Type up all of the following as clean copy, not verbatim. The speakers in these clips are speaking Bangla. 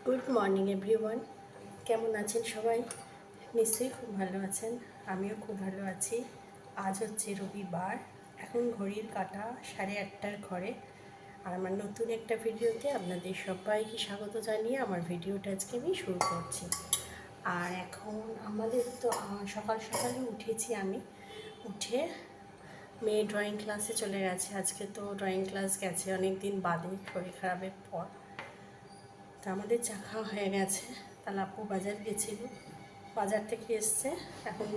গুড মর্নিং এভরিওয়ান, কেমন আছেন সবাই? নিশ্চয়ই খুব ভালো আছেন। আমিও খুব ভালো আছি। আজ হচ্ছে রবিবার, এখন ঘড়ির কাঁটা 8:30টার ঘরে। আর আমার নতুন একটা ভিডিওতে আপনাদের সবাইকে স্বাগত জানিয়ে আমার ভিডিওটা আজকে আমি শুরু করছি। আর এখন আমাদের তো সকাল সকালে উঠেছি, আমি উঠে মেয়ে ড্রয়িং ক্লাসে চলে গেছে। আজকে তো ড্রয়িং ক্লাস গেছে অনেক দিন বাদে, শরীর খারাপের পর। তা আমাদের চা খাওয়া হয়ে গেছে। তাহলে আপু বাজার গেছিল, বাজার থেকে এসছে, এখন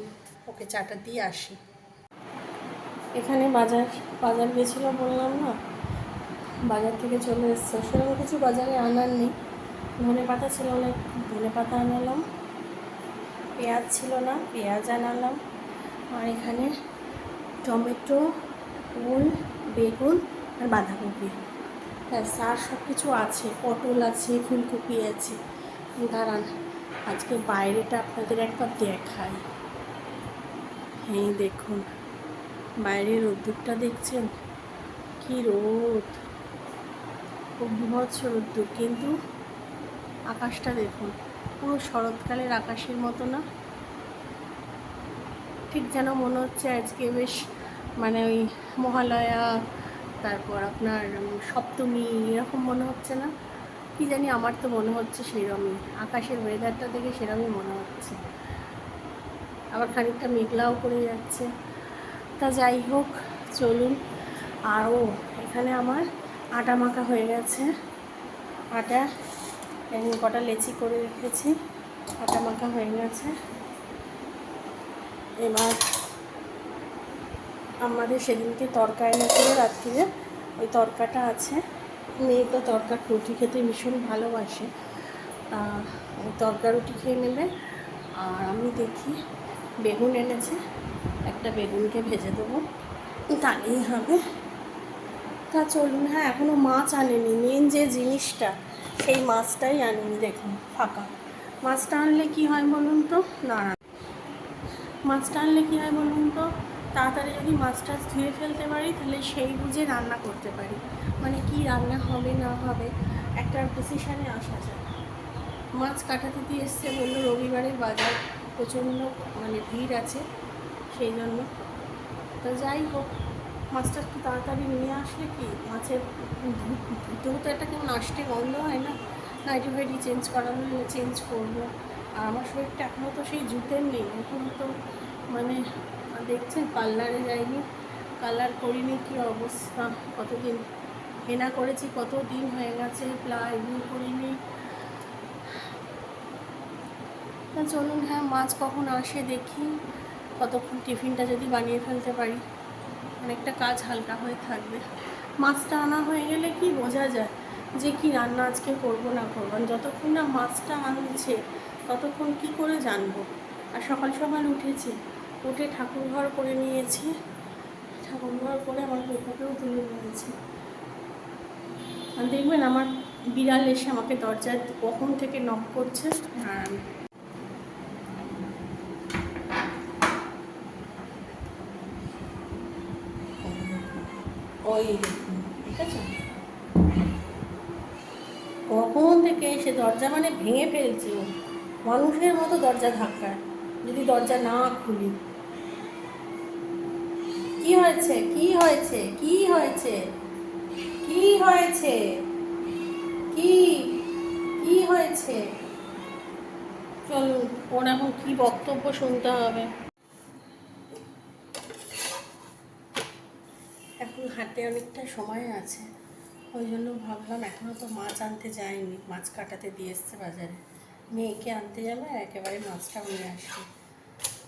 ওকে চাটা দিয়ে আসি। এখানে বাজার বাজার গেছিল বললাম না, বাজার থেকে চলে এসছে। সেরকম কিছু বাজারে আনার নেই। ধনে পাতা ছিল না, ধনে পাতা আনালাম। পেঁয়াজ ছিল না, পেঁয়াজ আনালাম। আর এখানে টমেটো, ওল, বেগুন আর বাঁধাকপি, ব্যাস। আর সব কিছু আছে, পটল আছে, ফুলকপি আছে। দাঁড়ান, আজকে বাইরেটা আপনাদের একবার দেখাই। এই দেখুন, বাইরের রোদ্দুরটা দেখছেন? কি রোদ, খুব বিভৎস রোদ্দুর। কিন্তু আকাশটা দেখুন, পুরো শরৎকালের আকাশের মতো না? ঠিক যেন মনে হচ্ছে আজকে বেশ ওই মহালয়া, তারপর আপনার সপ্তমী, এরকম মনে হচ্ছে না? কি জানি, আমার তো মনে হচ্ছে সেরকমই। আকাশের ওয়েদারটা দেখে সেরকমই মনে হচ্ছে। আবার খানিকটা মেঘলাও করে যাচ্ছে। তা যাই হোক, চলুন। আরও এখানে আমার আটা মাখা হয়ে গেছে। আটা কটা লেচি করে রেখেছি, আটা মাখা হয়ে গেছে। এবার আমাদের সেদিনকে তরকা এনেছিল রাত্রিরে, ওই তরকাটা আছে। মেয়ে তো তরকার রুটি খেতে ভীষণ ভালোবাসে, ওই তরকা রুটি খেয়ে নেবে। আর আমি দেখি বেগুন এনেছে, একটা বেগুনকে ভেজে দেবো, তাহলেই হবে। তা চলুন। হ্যাঁ, এখনও মাছ আনেনি, মেন যে জিনিসটা সেই মাছটাই আনেনি। দেখুন ফাঁকা। মাছটা আনলে কী হয় বলুন তো? না, মাছটা আনলে কী হয় বলুন তো, তাড়াতাড়ি যদি মাছটা ধুয়ে ফেলতে পারি, তাহলে সেই বুঝে রান্না করতে পারি। কি রান্না হবে না হবে একটা ডিসিশানে আসা যায়। মাছ কাটাতে দিয়ে এসছে, বললো রবিবারের বাজার, প্রচণ্ড ভিড় আছে, সেই জন্য। তো যাই হোক, মাছটা একটু তাড়াতাড়ি নিয়ে আসলে কি, মাছের ধুতেও তো একটা কেমন আষ্টে গন্ধ হয় না? নাইটি ফাইটি চেঞ্জ করানো হলে চেঞ্জ করবো। আর আমার শরীরটা এখনও তো সেই জুতের নেই, এখনও তো দেখছেন পার্লারে যাইনি, কালার করিনি, কী অবস্থা। কতদিন হেনা করেছি, কত দিন হয়ে গেছে, এগুলো করিনি। তা চলুন। হ্যাঁ, মাছ কখন আসে দেখি, ততক্ষণ টিফিনটা যদি বানিয়ে ফেলতে পারি, অনেকটা কাজ হালকা হয়ে থাকবে। মাছটা আনা হয়ে গেলে কি বোঝা যায় যে কি রান্না আজকে করবো না করবো। যতক্ষণ না মাছটা আনছে ততক্ষণ কি করে জানবো। আর সকাল সকাল উঠেছি, উঠে ঠাকুরঘর করে নিয়েছি, ঠাকুরঘর করে আমার পেপারটাও তুলে নিয়েছি। আর দেখবেন আমার বিড়াল এসে আমাকে দরজার কখন থেকে নক করছে। আর ওই দেখুন, ঠিক আছে, কখন থেকে এসে দরজা ভেঙে ফেলছে ও, মানুষের মতো দরজা ধাক্কায়, যদি দরজা না খুলি। কি হয়েছে, কি হয়েছে, কি হয়েছে, কি হয়েছে, কি কি হয়েছে? চলুন, ওর এখন কি বক্তব্য শুনতে হবে। এখন হাতে অনেকটা সময় আছে, ওই জন্য ভাবলাম, এখনও তো মাছ আনতে যায়নি, মাছ কাটাতে দিয়ে এসছে বাজারে, মেয়েকে আনতে যাবে আর একেবারে মাছটাও নিয়ে আসবে।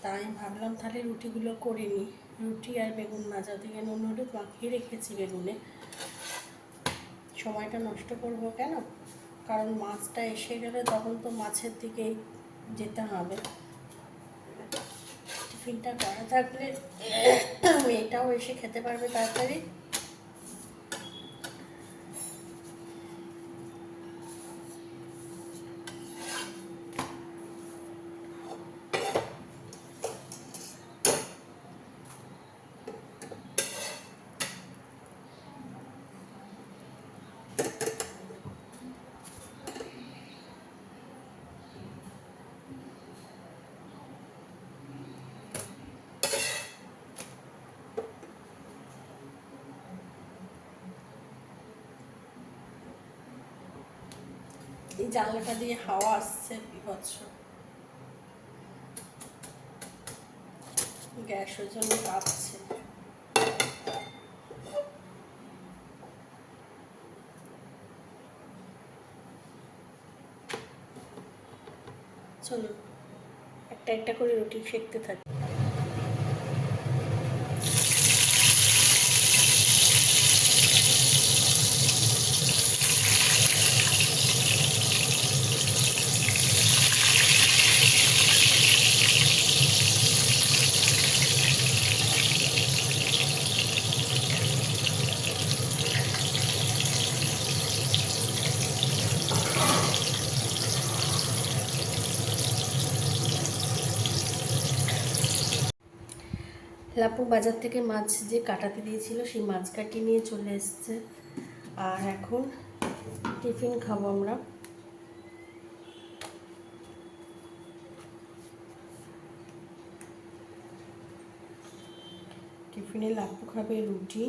তাই আমি ভাবলাম তাহলে রুটিগুলো করে নিই। রুটি আর বেগুন ভাজা, দিকে নুন হলুদ মাখিয়ে রেখেছি বেগুনে। সময়টা নষ্ট করব কেন, কারণ মাছটা এসে গেলে তখন তো মাছের দিকেই যেতে হবে। টিফিনটা করা থাকলে মেয়েটাও এসে খেতে পারবে তাড়াতাড়ি। এই জানলাটা দিয়ে হাওয়া আসছে বিভৎস। গ্যাসের জন্য কাঁপছে। চলো একটা একটা করে রুটি সেঁকতে থাকি। লাপু বাজার থেকে মাছ যে কাটাতে দিয়েছিল সেই মাছ কাটিয়ে নিয়ে চলে এসছে। আর এখন টিফিন খাবো আমরা। টিফিনে লাপু খাবে রুটি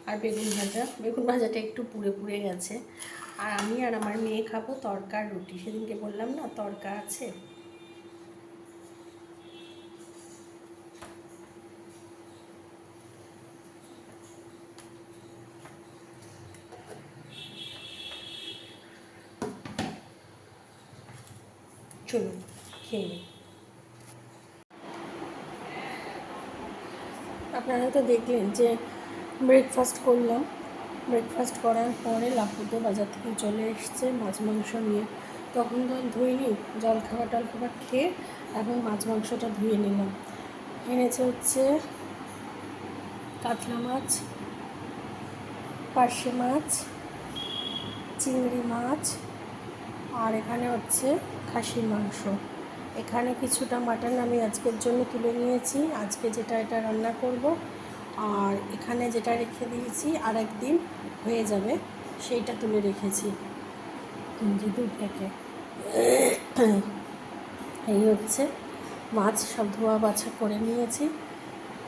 আর বেগুন ভাজা। বেগুন ভাজাটা একটু পুড়ে পুড়ে গেছে। আর আমি আর আমার মেয়ে খাবো তড়কা আর রুটি। সেদিনকে বললাম না তড়কা আছে। চলুন খেয়ে নিই। আপনারা তো দেখলেন যে ব্রেকফাস্ট করলাম। ব্রেকফাস্ট করার পরে লাপু তো বাজার থেকে চলে এসছে মাছ মাংস নিয়ে। তখন তো ধুইনি, জলখাবার টলখাবার খেয়ে এখন মাছ মাংসটা ধুয়ে নিলাম। এনেছে হচ্ছে কাতলা মাছ, পার্শে মাছ, চিংড়ি মাছ, আর এখানে হচ্ছে খাসির মাংস। এখানে কিছুটা মাটন আমি আজকের জন্য তুলে নিয়েছি, আজকে যেটা এটা রান্না করব। আর এখানে যেটা রেখে দিয়েছি আর একদিন হয়ে যাবে সেইটা তুলে রেখেছি যে 2 প্যাকেট। এই হচ্ছে মাছ সব ধোয়া বাছা করে নিয়েছি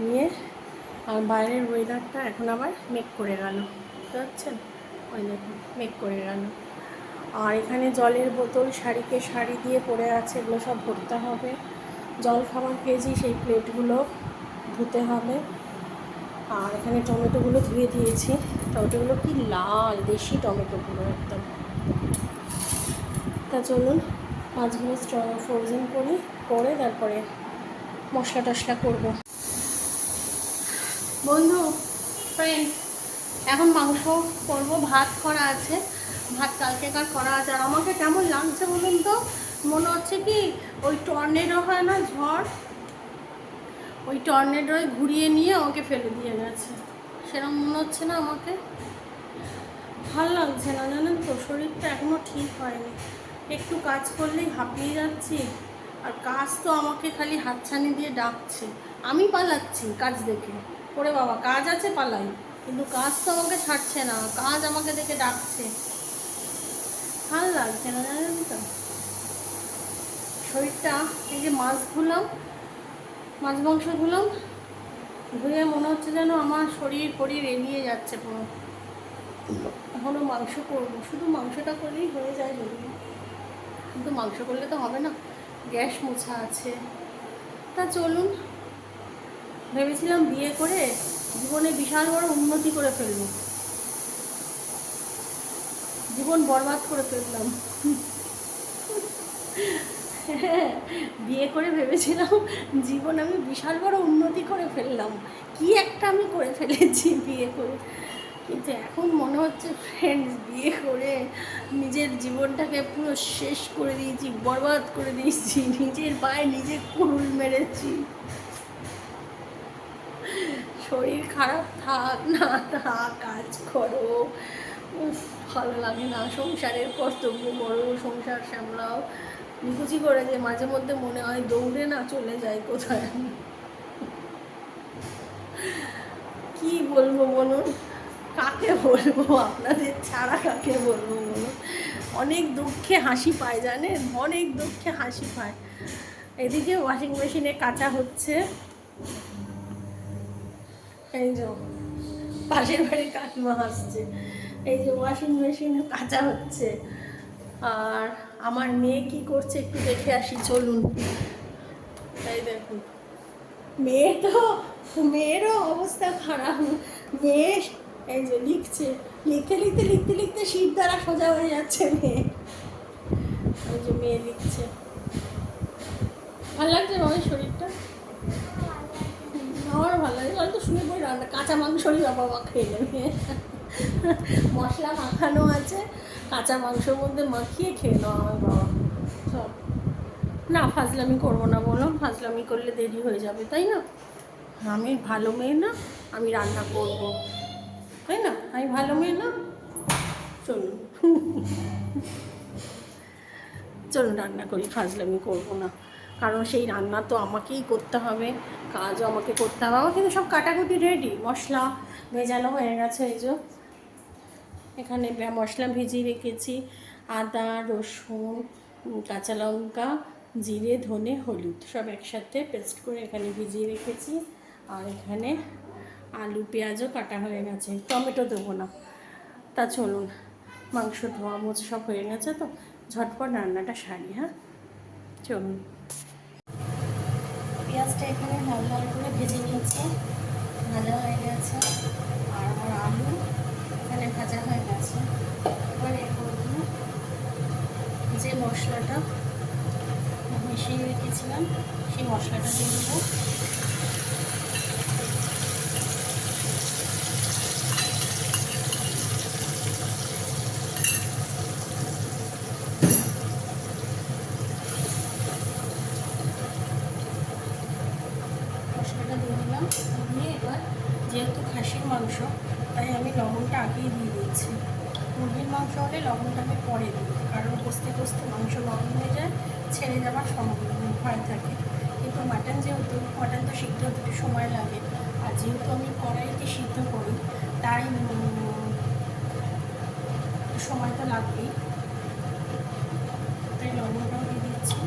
নিয়ে। আর বাইরের ওয়েদারটা এখন আবার মেঘ করে গেল, বুঝতে পারছেন? ওই দেখুন মেঘ করে গেল। আর এখানে জলের বোতল শাড়িকে শাড়ি দিয়ে পড়ে আছে, এগুলো সব ভরতে হবে। জল খাবার খেয়েছি সেই প্লেটগুলো ধুতে হবে। আর এখানে টমেটোগুলো ধুয়ে দিয়েছি। টমেটোগুলো কি লাল, দেশি টমেটোগুলো একদম। তা চলুন মাছগুলো ফ্রোজেন করি, করে তারপরে মশলা টশলা করবো। বন্ধু ফ্রেন্ড, এখন মাংস করবো, ভাত করা আছে, ভাত কালকেকার করা আছে। আর আমাকে কেমন লাগছে বলুন তো, মনে হচ্ছে কি ওই টর্নেডো হয় না, ঝড়, ওই টর্নেডোয় ঘুরিয়ে নিয়ে আমাকে ফেলে দিয়ে গেছে, সেরকম মনে হচ্ছে না আমাকে? ভালো লাগছে না জানেন তো, শরীরটা এখনও ঠিক হয়নি। একটু কাজ করলেই হাঁপিয়ে যাচ্ছি। আর কাজ তো আমাকে খালি হাতছানি দিয়ে ডাকছে, আমি পালাচ্ছি কাজ দেখে। ওরে বাবা কাজ আছে পালাই, কিন্তু কাজ তো আমাকে ছাড়ছে না, কাজ আমাকে দেখে ডাকছে। ভালো লাগছে না জানেন তো শরীরটা। এই যে মাছ ধুলাম, মাছ মাংস ধুলাম, ধুয়ে মনে হচ্ছে যেন আমার শরীর এড়িয়ে যাচ্ছে পুরো। এখনও মাংস করবো, শুধু মাংসটা করলেই হয়ে যায় যদি, কিন্তু মাংস করলে তো হবে না, গ্যাস মোছা আছে। তা চলুন, ভেবেছিলাম বিয়ে করে জীবনে বিশাল বড় উন্নতি করে ফেলবো, জীবন বরবাদ করে ফেললাম। বিয়ে করে ভেবেছিলাম জীবন আমি বিশাল বড় উন্নতি করে ফেললাম, কি একটা আমি করে ফেলেছি বিয়ে করে। কিন্তু এখন মনে হচ্ছে ফ্রেন্ডস, বিয়ে করে নিজের জীবনটাকে পুরো শেষ করে দিয়েছি, বরবাদ করে দিয়েছি, নিজের পায়ে নিজে কুড়ুল মেরেছি। শরীর খারাপ থাক না থাক, কাজ করো, ভালো লাগে না, সংসারের কর্তব্য করো, সংসার সামলাও। নিকুচি করে যে মাঝে মধ্যে মনে হয় দৌড়ে না চলে যায় কোথায়। কি বলবো বলুন, কাকে বলবো, আপনাদের ছাড়া কাকে বলবো বলুন। অনেক দুঃখে হাসি পায় জানেন, অনেক দুঃখে হাসি পায়। এদিকে ওয়াশিং মেশিনে কাচা হচ্ছে, এই যে পাশের বাড়ির কাকিমা আসছে। এই যে ওয়াশিং মেশিনে কাচা হচ্ছে। আর আমার মেয়ে কি করছে একটু দেখে আসি, চলুন। তাই দেখুন, মেয়েরও অবস্থা খারাপ। মেয়ে এই যে লিখছে, লিখতে লিখতে লিখতে লিখতে শীত দ্বারা সোজা হয়ে যাচ্ছে মেয়ে। ওই যে মেয়ে লিখছে। ভালো লাগছে বাবার শরীরটা? আমারও ভালো লাগে। তো শুনে পড়ে রান্না কাঁচা মাংসই বাবা খেয়ে নেবে। মশলা মাখানো আছে, কাঁচা মাংসের মধ্যে মাখিয়ে খেয়ে নাও আমার বাবা সব। না ফাজলামি করবো না, বলো ফাজলামি করলে দেরি হয়ে যাবে, তাই না? আমি ভালো মেয়ে না, আমি রান্না করব, তাই না? আমি ভালো মেয়ে না? চলুন চলুন রান্না করি, ফাজলামি করবো না। কারণ সেই রান্না তো আমাকেই করতে হবে, কাজও আমাকে করতে হবে। আমার কিন্তু সব কাটাকুটি রেডি, মশলা ভেজানো হয়ে গেছে। এই যে এখানে মশলা ভিজিয়ে রেখেছি, আদা রসুন কাঁচা লঙ্কা জিরে ধনে হলুদ সব একসাথে পেস্ট করে এখানে ভিজিয়ে রেখেছি। আর এখানে আলু পেঁয়াজও কাটা হয়ে গেছে, টমেটো দেবো না। তা চলুন, মাংস ধোয়া মোছা সব হয়ে গেছে, তো ঝটপট রান্নাটা সারি। হ্যাঁ চলুন। পেঁয়াজটা এখানে লাল লাল করে ভেজে নিয়েছি, ভাজা হয়ে গেছে। আর আমার আলু এখানে ভাজা হয়ে গেছে। এবার এর মধ্যে যে মশলাটা মিশিয়ে রেখেছিলাম সেই মশলাটা দিয়ে দেবো। মশলাটা দিয়ে দিলাম, দিয়ে এবার যেহেতু খাসির মাংস তাই আমি লবণটা আগেই দিয়ে দিচ্ছি। মুরগির মাংস হলে লবণটা আমি পরে দিই, কারণ কষতে কষতে মাংস নরম হয়ে যায়, ছেড়ে যাওয়ার সম্ভাবনা ভয় থাকে। কিন্তু মাটন যেহেতু, মাটন তো সিদ্ধ হতে একটু সময় লাগে, আর যেহেতু আমি কড়াইতে সিদ্ধ করি তাই সময় তো লাগবেই, তাই লবণটাও দিয়ে দিচ্ছি।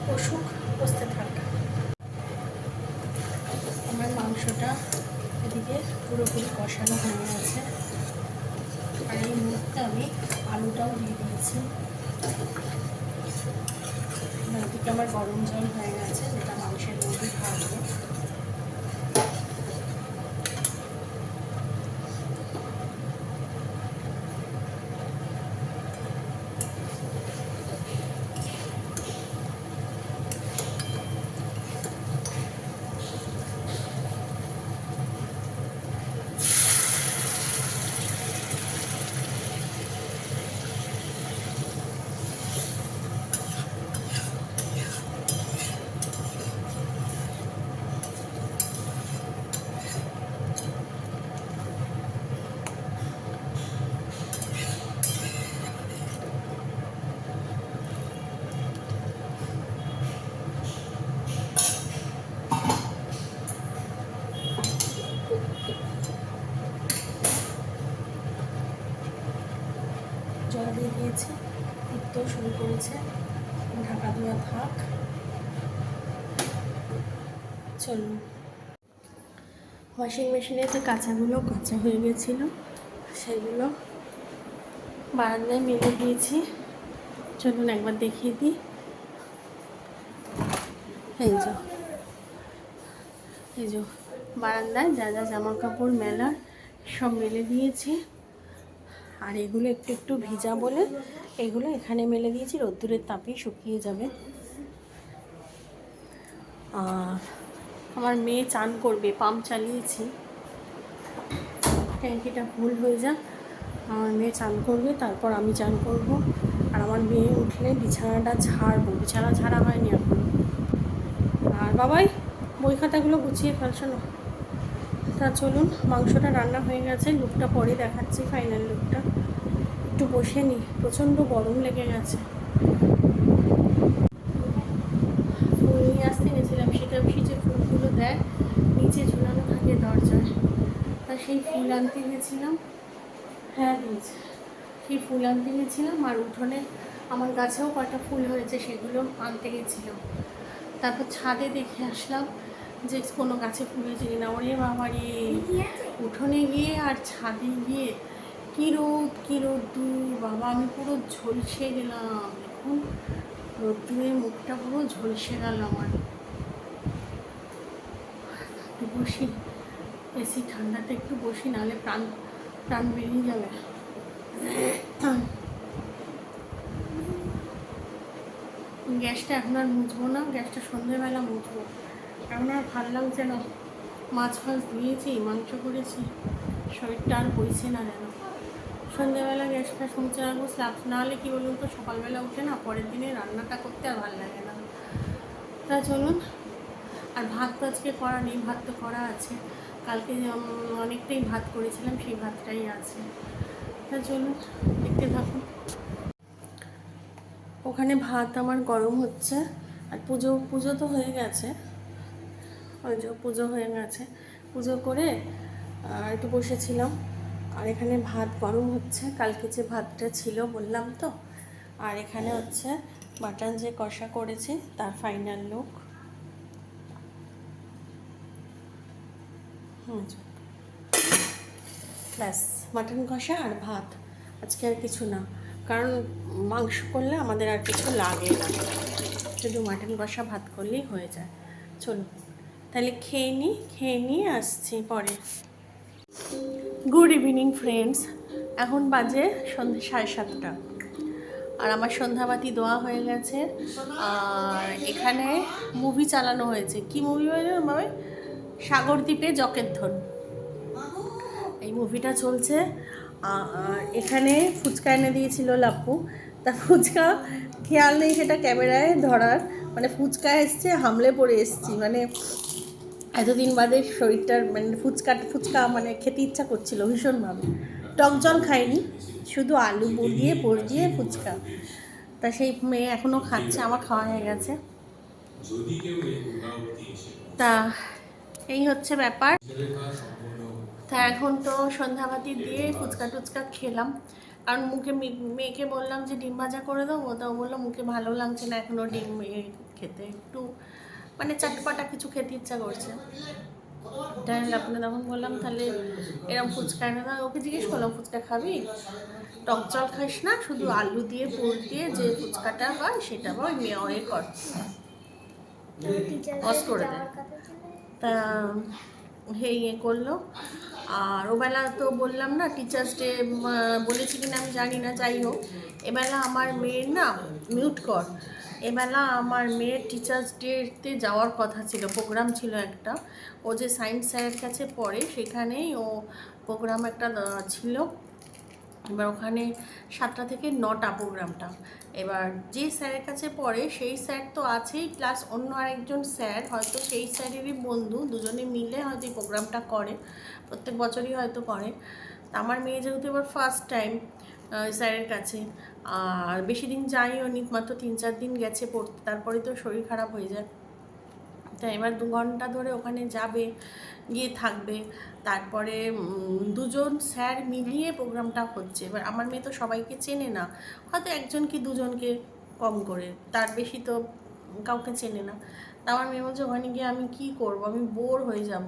কষুক, কষতে থাক। আমার মাংসটা এদিকে পুরোপুরি কষানো হয়ে গেছে, আর এই মুহূর্তে আমি আলুটাও দিয়ে দিয়েছি। এদিকে আমার গরম জল হয়ে গেছে, যেটা মাংসের মধ্যে থাকবে। জল দিয়ে দিয়েছি, ফুটতেও শুরু করেছে, ঢাকা দেওয়া থাক। চলুন, ওয়াশিং মেশিনে যে কাঁচাগুলো কাঁচা হয়ে গেছিলো সেগুলো বারান্দায় মেলে দিয়েছি। চলুন একবার দেখিয়ে দিই। এই যে বারান্দায় যা যা জামা কাপড় মেলার সব মেলে দিয়েছি। আর এগুলো একটু একটু ভিজা বলে এগুলো এখানে মেলে দিয়েছি, রোদ্দুরের তাপেই শুকিয়ে যাবে। আর আমার মেয়ে চান করবে, পাম্প চালিয়েছি, ট্যাঙ্কিটা ফুল হয়ে যাক। আমার মেয়ে চান করবে, তারপর আমি চান করব। আর আমার মেয়ে উঠলে বিছানাটা ঝাড়বো, বিছানা ঝাড়া হয়নি এখন। আর বাবাই বই খাতাগুলো গুছিয়ে ফেলছো না। তা চলুন, মাংসটা রান্না হয়ে গেছে, লুকটা পরে দেখাচ্ছি, ফাইনাল লুকটা। একটু বসে নিই, প্রচণ্ড গরম লেগে গেছে। ফুল নিয়ে আসতে গেছিলাম, শীতাভূষি যে ফুলগুলো দেয় নিচে ঝুলানো থাকে দরজায়, তা সেই ফুল আনতে গেছিলাম। হ্যাঁ দিয়েছে, সেই ফুল আনতে গেছিলাম। আর উঠোনে আমার গাছেও কটা ফুল হয়েছে, সেগুলো আনতে গেছিলাম। তারপর ছাদে দেখে আসলাম যে কোনো গাছে ফুল হয়েছে কিনা। ওরে বাবারে, উঠোনে গিয়ে আর ছাদে গিয়ে কী রোদ্দুর বাবা, আমি পুরো ঝলসে গেলাম। এখন রোদ্দুরের মুখটা পুরো ঝলসে গেল আমার। একটু বসি, এসি ঠান্ডাতে একটু বসি, নাহলে প্রাণ প্রাণ বেরিয়ে যাবে। গ্যাসটা এখন আর মুছবো না, গ্যাসটা সন্ধ্যেবেলা মুছবো। এখন আর ভালো লাগছে না, মাছ ফাছ ধুয়েছি, মাংস করেছি, শরীরটা আর বইছে না যেন। সন্ধ্যেবেলা গ্যাস ফ্যাস মুছে রাখবো, স্ল্যাব না হলে কী বলুন তো, সকালবেলা উঠে না পরের দিনে রান্নাটা করতে আর ভালো লাগে না। তা চলুন, আর ভাত তো আজকে করা নেই, ভাত তো করা আছে। কালকে অনেকটাই ভাত করেছিলাম, সেই ভাতটাই আছে। তা চলুন দেখতে থাকুন। ওখানে ভাত আমার গরম হচ্ছে, আর পুজো তো হয়ে গেছে, ওই যে পুজো হয়ে গেছে, পুজো করে একটু বসেছিলাম। আর এখানে ভাত গরম হচ্ছে, কালকে যে ভাতটা ছিল বললাম তো। আর এখানে হচ্ছে মাটন যে কষা করেছি তার ফাইনাল লুক। ব্যাস, মাটন কষা আর ভাত, আজকে আর কিছু না। কারণ মাংস করলে আমাদের আর কিছু লাগে না, শুধু মাটন কষা ভাত করলেই হয়ে যায়। চলুন তাহলে খেয়ে নিয়ে আসছি পরে। গুড ইভিনিং ফ্রেন্ডস, এখন বাজে সন্ধ্যে 7:30, আর আমার সন্ধ্যাবাতি দেওয়া হয়ে গেছে। আর এখানে মুভি চালানো হয়েছে। কি মুভি হয়েছে বাবা? সাগরদ্বীপে জকের ধন, এই মুভিটা চলছে। আর এখানে ফুচকা এনে দিয়েছিল লাপ্পু, তা ফুচকা খেয়াল নেই সেটা ক্যামেরায় ধরার, মানে ফুচকা এসছে, হামলে পড়ে এসছি। মানে এতদিন বাদে শরীরটার মানে ফুচকা মানে খেতে ইচ্ছা করছিল ভীষণভাবে। টক জল খাইনি, শুধু আলু পোড় দিয়ে ফুচকা। তা সেই মেয়ে এখনও খাচ্ছে, আমার খাওয়া হয়ে গেছে। তা এই হচ্ছে ব্যাপার। তা এখন তো সন্ধ্যাবাতি দিয়ে ফুচকা টুচকা খেলাম। কারণ মেয়েকে বললাম যে ডিম ভাজা করে দেবো, তা ও বললো মুখে ভালো লাগছে না এখনও ডিম খেতে, একটু মানে চটপটা কিছু খেতে ইচ্ছা করছে। তাই আপনার তখন বললাম তাহলে এরকম ফুচকা এনে দাও। ওকে জিজ্ঞেস করলাম ফুচকা খাবি, টক জল খাস না, শুধু আলু দিয়ে পোড় দিয়ে যে ফুচকাটা হয় সেটা বা ওই মেয়ে কর অস করে দেয়। তা হে ইয়ে করলো। আর ওবেলা তো বললাম না টিচার্স ডে বলেছি কিনা আমি জানি না, যাই হোক এবেলা আমার মেয়ের না মিউট কর, এবেলা আমার মেয়ের টিচার্স ডেতে যাওয়ার কথা ছিল, প্রোগ্রাম ছিল একটা। ও যে সায়েন্স স্যারের কাছে পড়ে সেখানেই ও প্রোগ্রাম একটা ছিল। এবার ওখানে 7টা থেকে 9টা প্রোগ্রামটা। এবার যে স্যারের কাছে পড়ে সেই স্যার তো আছেই, প্লাস অন্য আরেকজন স্যার হয়তো সেই স্যারেরই বন্ধু, দুজনে মিলে হয়তো এই প্রোগ্রামটা করে, প্রত্যেক বছরই হয়তো করে। আমার মেয়ে যেহেতু এবার ফার্স্ট টাইম স্যারের কাছে, আর বেশি দিন যাইও নি, মাত্র 3-4 দিন গেছে পড়তে, তারপরে তো শরীর খারাপ হয়ে যায়। তাই এবার 2 ঘন্টা ধরে ওখানে যাবে, গিয়ে থাকবে। তারপরে দুজন স্যার মিলিয়ে প্রোগ্রামটা হচ্ছে। এবার আমার মেয়ে তো সবাইকে চেনে না, হয়তো একজন কি দুজনকে কম করে, তার বেশি তো কাউকে চেনে না। তা আমার মেয়ে বলছে ওখানে গিয়ে আমি কী করবো, আমি বোর হয়ে যাব।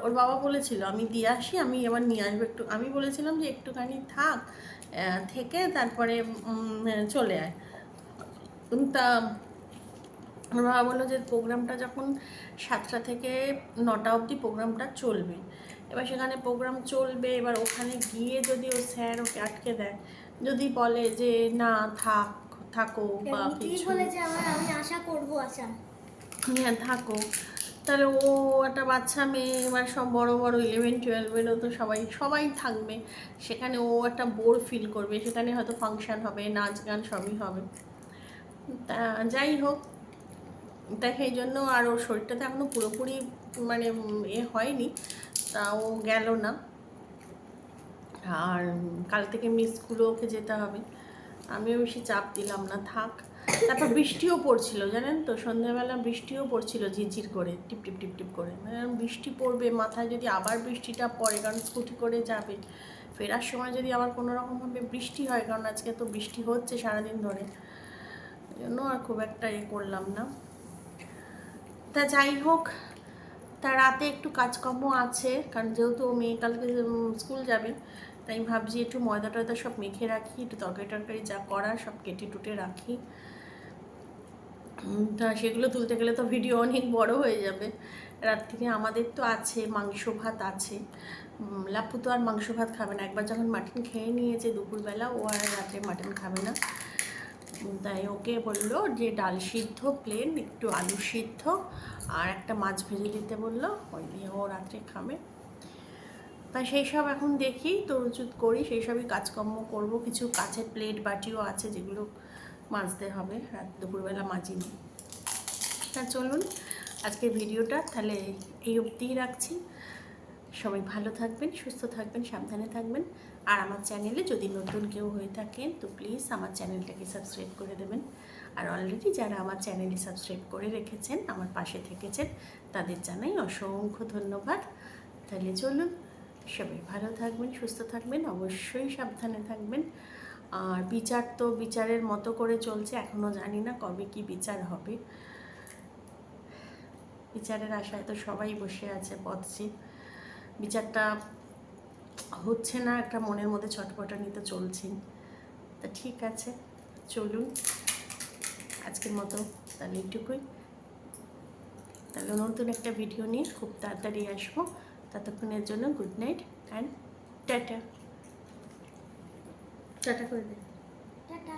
ওর বাবা বলেছিল আমি দিয়ে আসি, আমি এবার নিয়ে আসবো একটু। আমি বলেছিলাম যে একটুখানি থেকে তারপরে চলে আয়। তা আমার বাবা বললো যে প্রোগ্রামটা যখন 7টা থেকে 9টা অবধি প্রোগ্রামটা চলবে, এবার সেখানে প্রোগ্রাম চলবে, এবার ওখানে গিয়ে যদি ও স্যার ওকে আটকে দেয়, যদি বলে যে না থাকো বা কিছু আমি আশা করবো, আশা হ্যাঁ থাকো, তাহলে ও একটা বাচ্চা মেয়ে, এবার সব বড় বড় 11-12-এরও তো সবাই থাকবে, সেখানে ও একটা বোর ফিল করবে, সেখানে হয়তো ফাংশন হবে, নাচ গান সবই হবে। তা যাই হোক, দেখ এই জন্য, আর ওর শরীরটা তো এখনও পুরোপুরি মানে হয়নি, তা ও গেল না। আর কাল থেকে মিস স্কুলে ওকে যেতে হবে, আমিও বেশি চাপ দিলাম না, থাক। তারপর বৃষ্টিও পড়ছিল জানেন তো, সন্ধ্যাবেলা বৃষ্টিও পড়ছিল ঝিরঝির করে, টিপ টিপ টিপ টিপ করে, মানে বৃষ্টি পড়বে মাথায় যদি আবার বৃষ্টিটা পড়ে, কারণ স্কুটি করে যাবে, ফেরার সময় যদি আবার কোনো রকমভাবে বৃষ্টি হয়, কারণ আজকে তো বৃষ্টি হচ্ছে সারাদিন ধরে, এই জন্য আর খুব একটা করলাম না। তা যাই হোক, তা রাতে একটু কাজকর্ম আছে, কারণ যেহেতু ও মেয়ে কালকে স্কুল যাবে, তাই ভাবছি একটু ময়দা টয়দা সব মেখে রাখি, একটু তরকারি যা করার সব কেটে টুটে রাখি। তা সেগুলো তুলতে গেলে তো ভিডিও অনেক বড় হয়ে যাবে। রাত থেকে আমাদের তো আছে মাংস ভাত আছে, লাপু তো আর মাংস ভাত খাবে না, একবার যখন মাটন খেয়ে নিয়েছে দুপুরবেলা, ও আর রাতে মাটন খাবে না। তাই ওকে বললো যে ডাল সিদ্ধ প্লেন, একটু আলু সিদ্ধ আর একটা মাছ ভেজে দিতে বললো, ওই দিয়ে ও রাত্রে খাবে। তাই সেই সব এখন দেখি তোড়জুড় করি, সেই সবই কাজকর্ম করব। কিছু কাচের প্লেট বাটিও আছে যেগুলো মাজতে হবে, রাত দুপুরবেলা মাজিনি। তা চলুন আজকের ভিডিওটা তাহলে এই অবধিই রাখছি। সবাই ভালো থাকবেন, সুস্থ থাকবেন, সাবধানে থাকবেন। আর আমার চ্যানেলে যদি নতুন কেউ হয়ে থাকেন তো প্লিজ আমার চ্যানেলটাকে সাবস্ক্রাইব করে দেবেন। আর অলরেডি যারা আমার চ্যানেলে সাবস্ক্রাইব করে রেখেছেন, আমার পাশে থেকেছেন, তাদের জানাই অসংখ্য ধন্যবাদ। তাহলে চলুন সবাই ভালো থাকবেন, সুস্থ থাকবেন, অবশ্যই সাবধানে থাকবেন। আর বিচার তো বিচারের মতো করে চলছে, এখনও জানি না কবে কি বিচার হবে। বিচারের আশায় তো সবাই বসে আছে পথে, বিচারটা হচ্ছে না, একটা মনের মধ্যে ছটপটানি তো চলছেই। তা ঠিক আছে, চলুন আজকের মতো তাহলে এইটুকুই। তাহলে নতুন একটা ভিডিও নিয়ে খুব তাড়াতাড়ি আসবো। ততক্ষণের জন্য good night and tata. Tata করে দিন। টাটা।